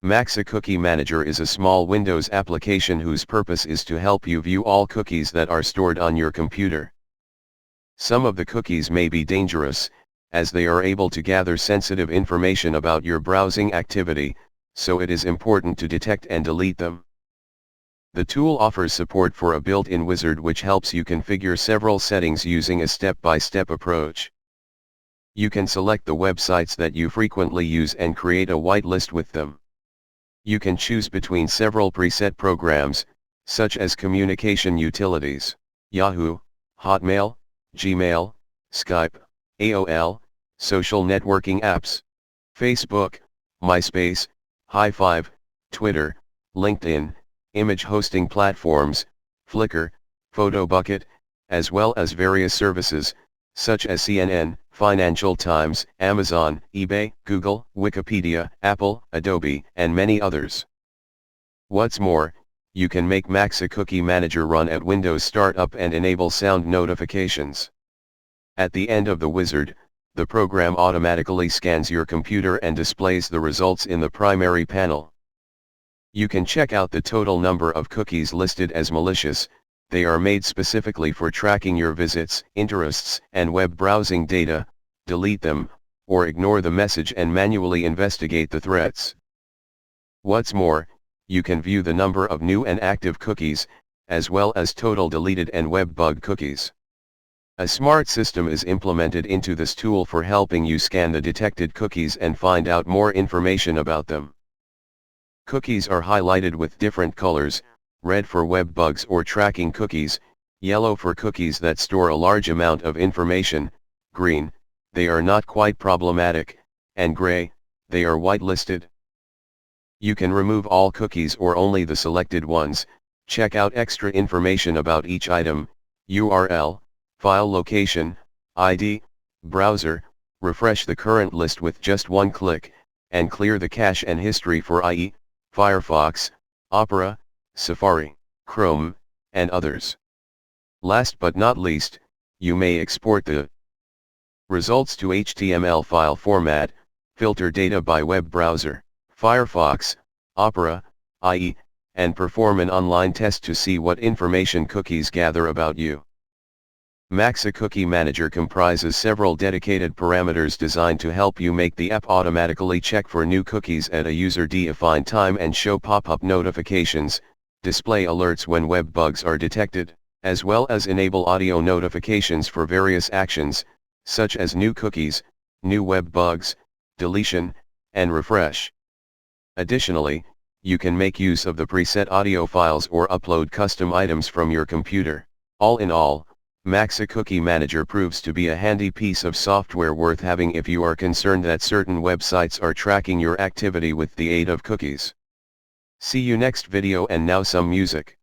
MAXA Cookie Manager is a small Windows application whose purpose is to help you view all cookies that are stored on your computer. Some of the cookies may be dangerous, as they are able to gather sensitive information about your browsing activity, so it is important to detect and delete them. The tool offers support for a built-in wizard which helps you configure several settings using a step-by-step approach. You can select the websites that you frequently use and create a whitelist with them. You can choose between several preset programs, such as communication utilities, Yahoo, Hotmail, Gmail, Skype, AOL, social networking apps, Facebook, MySpace, Hi5, Twitter, LinkedIn, image hosting platforms, Flickr, PhotoBucket, as well as various services, such as CNN, Financial Times, Amazon, eBay, Google, Wikipedia, Apple, Adobe, and many others. What's more, you can make MAXA Cookie Manager run at Windows Startup and enable sound notifications. At the end of the wizard, the program automatically scans your computer and displays the results in the primary panel. You can check out the total number of cookies listed as malicious. They are made specifically for tracking your visits, interests, and web browsing data, delete them, or ignore the message and manually investigate the threats. What's more, you can view the number of new and active cookies, as well as total deleted and web bug cookies. A smart system is implemented into this tool for helping you scan the detected cookies and find out more information about them. Cookies are highlighted with different colors: red for web bugs or tracking cookies, yellow for cookies that store a large amount of information, green, they are not quite problematic, and gray, they are whitelisted. You can remove all cookies or only the selected ones. Check out extra information about each item: URL, file location, ID, browser, refresh the current list with just one click, and clear the cache and history for IE, Firefox, Opera, Safari, Chrome, and others. Last but not least, you may export the results to HTML file format, filter data by web browser, Firefox, Opera, IE, and perform an online test to see what information cookies gather about you. MAXA Cookie Manager comprises several dedicated parameters designed to help you make the app automatically check for new cookies at a user-defined time and show pop-up notifications, display alerts when web bugs are detected, as well as enable audio notifications for various actions, such as new cookies, new web bugs, deletion, and refresh. Additionally, you can make use of the preset audio files or upload custom items from your computer. All in all, MAXA Cookie Manager proves to be a handy piece of software worth having if you are concerned that certain websites are tracking your activity with the aid of cookies. See you next video, and now some music.